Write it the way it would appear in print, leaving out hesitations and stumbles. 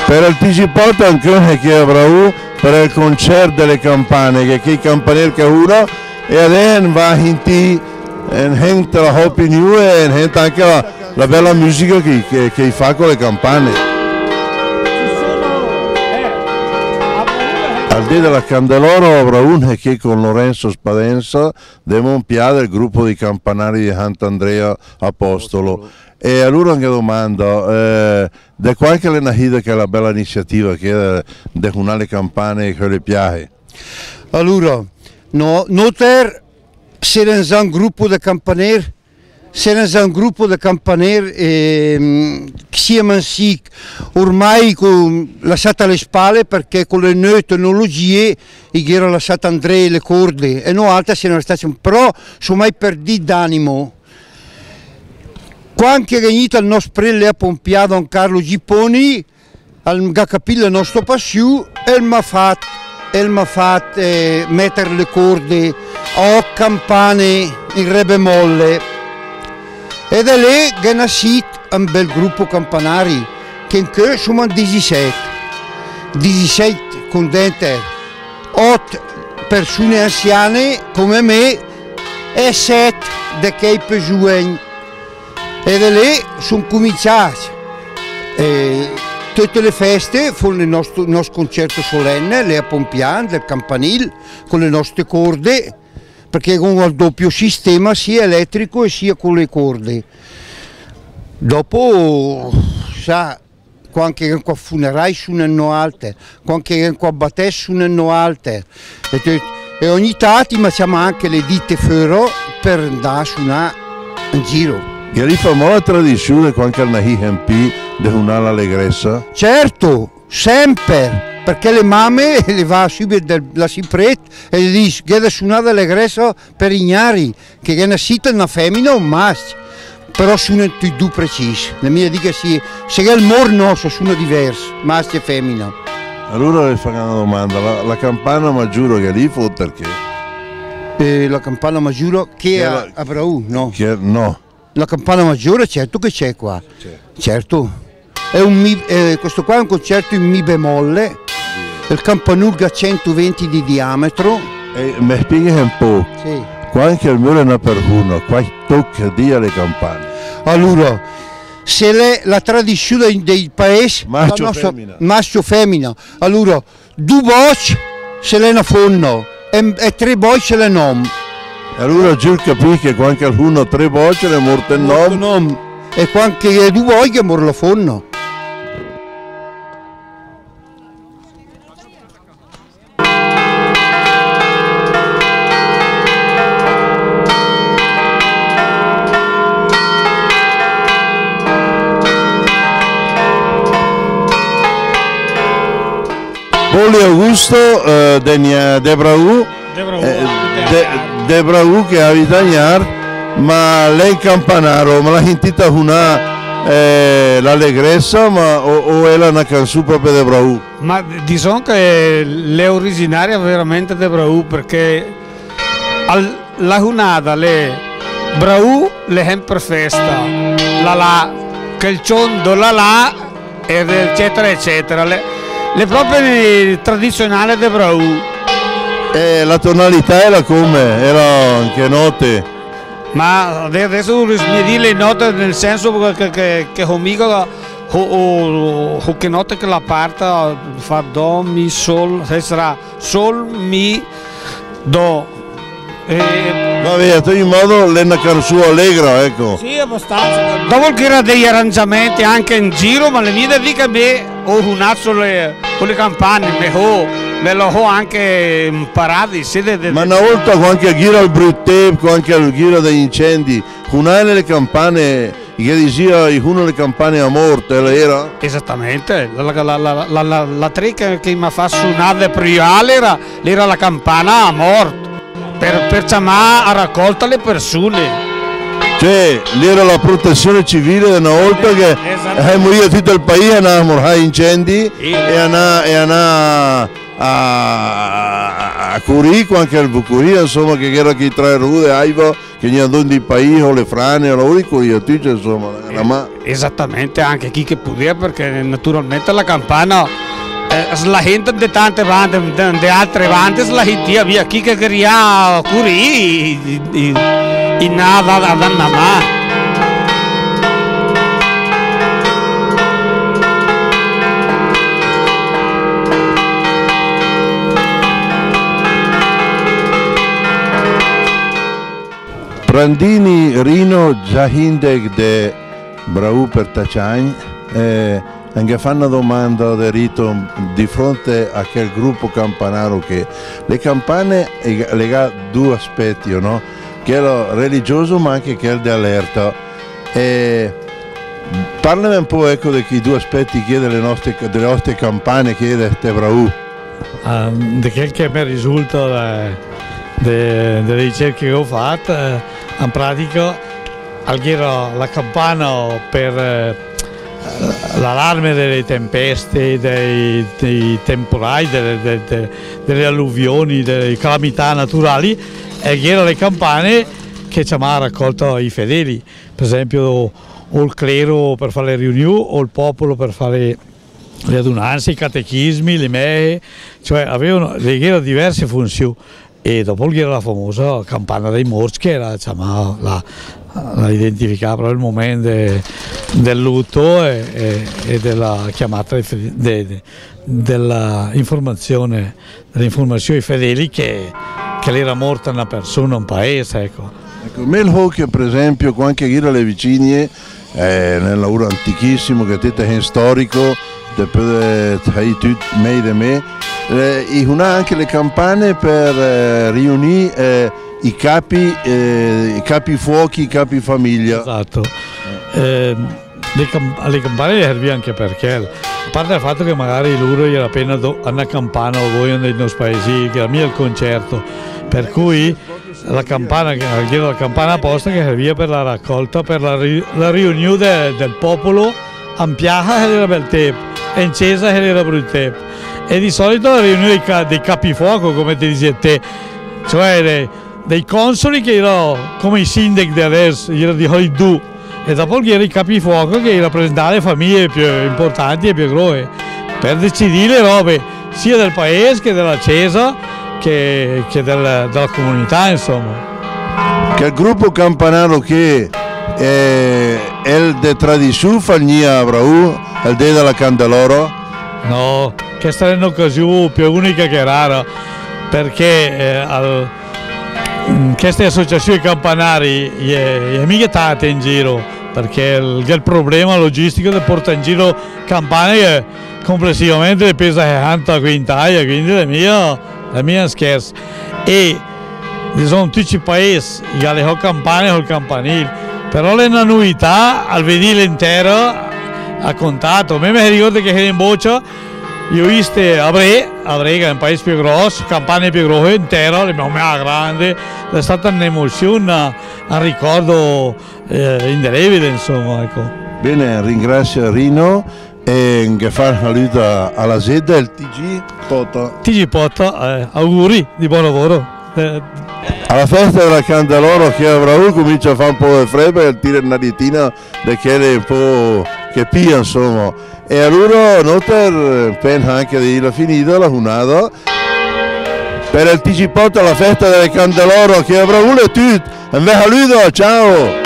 Per anticipato anche che avrà per il concerto delle campane, che i campanelli che uno e adesso va in la Hopi New e anche la bella musica che fa con le campane. Al di della Candeloro avrà uno che con Lorenzo Spadenza de Monpia del gruppo di campanari di Sant'Andrea Apostolo. E allora anche domanda, da qualche lenahida che è la bella iniziativa che è di un'ale campane che le piace? Allora, noter se ne è un gruppo di campaneri, siamo sì ormai lasciate alle spalle perché con le nuove tecnologie erano lasciate Andrea le corde e noi altre se ne state, però sono mai perduti d'animo. Quando è venuto il nostro prele a Pompia Don Carlo Gipponi, ha capito la nostra passione e mi ha fatto mettere le corde a campane in re bemolle. E da lì è nato un bel gruppo campanari che in cui sono 17 contenti, 8 persone anziane come me e 7 di che più. E da lì sono cominciati tutte le feste, con il nostro concerto solenne, le a Pompian, del campanile, con le nostre corde, perché con il doppio sistema sia elettrico e sia con le corde. Dopo, sa, quando qua funerai suonano alte, quando qua battè suonano alte. E ogni tanto facciamo anche le dite fuori per andare a suonare in giro. Che lì fa molta tradizione quando è MP di un'ala allegrezza? Certo, sempre, perché le mamme le va subito la cipretta e gli dice che è suonata allegrezza per ignari, che è nascita una femmina o un maschio, però sono tutti due precisi. La mia dica sì, se è il morno sono diversi, maschio e femmina. Allora le fanno una domanda, la campana maggiore che lì fu perché? La campana maggiore che a Brau, no? No. La campana maggiore certo che c'è qua, certo. Questo qua è un concerto in Mi bemolle, il campanulga 120 di diametro. Mi spieghi un po', sì. Quanto il muro è una per uno, qua tocca dia le campane? Allora, se la tradizione dei paesi, maschio femmina, allora, due voci se le fanno e 3 voci se le non. Allora giù capisci che quando uno ha 3 voci è morto il nome e quando è 2 voci è morto la fonno. Poli Augusto de Brau De Brau che abita Gnar, ma lei campanaro, ma la sentita una l'allegrezza o è una canzone proprio de Brau? Ma diciamo che è originaria veramente de Brau perché la junada le Brau le è per festa, che il ciondo la eccetera eccetera, le proprie tradizionali de Brau. La tonalità era come? Era anche note? Ma adesso mi dire le note nel senso che conmigo che note che la parte fa do, mi, sol, sarà sol, mi, do. Vabbè, ad ogni modo è una canzone allegra, ecco. Sì, abbastanza. Dopo che era degli arrangiamenti anche in giro, ma le mie dica me ho suonato con le campane, me lo ho anche imparato. Ma una volta quando gira il brutte, quando gira degli incendi, suonare le campane, che diceva uno le campane a morte, era? Esattamente, la trick che mi fa suonare prima era la campana a morte. Per chiamare a raccolta le persone. Cioè, lì era la protezione civile una volta che è morito tutto il paese, andavamo a incendi e andavamo a a Curico anche il Bucuria, insomma, che era chi tra rude aiva che gli andò di paese o le frane o la Curia, tu insomma, esattamente, anche chi che poteva, perché naturalmente la campana la gente di tante bande, di altre bande, la gente via chi che queria Curi in nada ad Annamà. Brandini Rino Jahindeg de Brau per Tacciagn, anche fanno una domanda di rito di fronte a quel gruppo campanaro che le campane lega due aspetti, no? Quello religioso ma anche quello di allerta. Parlami un po', ecco, di quei due aspetti che delle nostre campane che è di Brau. Di quel che mi risulta delle ricerche che ho fatto, in pratica la campana per l'allarme delle tempeste, dei temporali, delle alluvioni, delle calamità naturali, erano le campane che ci hanno raccolto i fedeli, per esempio o il clero per fare le riunioni o il popolo per fare le adunanze, i catechismi, le mee, cioè avevano diverse funzioni. E dopo c'era la famosa campana dei morti, che era, diciamo, la identificava il momento del lutto e della chiamata dell'informazione ai fedeli che era morta una persona, un paese. Ecco. Ecco, che per esempio, anche qui le vicine, nel lavoro antichissimo che è storico, me di me, ha anche le campane per riunire i capi fuochi, i capi famiglia. Esatto. Le campane le servono anche perché, a parte il fatto che magari loro era appena una campana o voi nei nostri paesi, che era mia il concerto, per cui la campana apposta che serviva per la raccolta, per la riunione del popolo, ampliata che era bel tempo, e incesa che era brutto tempo. E di solito la riunione dei capifuoco, come ti dicevi te, cioè dei consoli che erano come i sindaci di adesso, erano di Hollywood, e dopo c'erano i capifuoco che rappresentavano le famiglie più importanti e più grosse, per decidere le robe sia del paese che della chiesa che della comunità, insomma. Che il gruppo campanaro che è il de tradizione falnia Brau, il de della Candeloro? No, questa è un'occasione più unica che rara, perché queste associazioni campanari sono mica tante in giro, perché il problema logistico di portare in giro campane che complessivamente pesa 60 quintali, quindi la mia scherzo. E sono tutti i paesi che hanno campane o il campanile, però le novità al vedere l'intero a contatto. A me mi ricordo che in Boccia io ho visto Avrè che è un paese più grosso, campane più grosse, intero, le abbiamo grande, è stata un'emozione, un ricordo indelebile, insomma. Ecco. Bene, ringrazio Rino e che fa un saluto alla sede del TG Pota. TG Pota, auguri di buon lavoro. Alla festa della Candeloro che a Brau comincia a fare un po' di freddo e tira una ditina di quelle un po' che pia, insomma. E allora noter pensa anche di la finita la giornata per il TG Pota alla festa delle Candeloro che a Brau è tutto. Un bel saluto, ciao!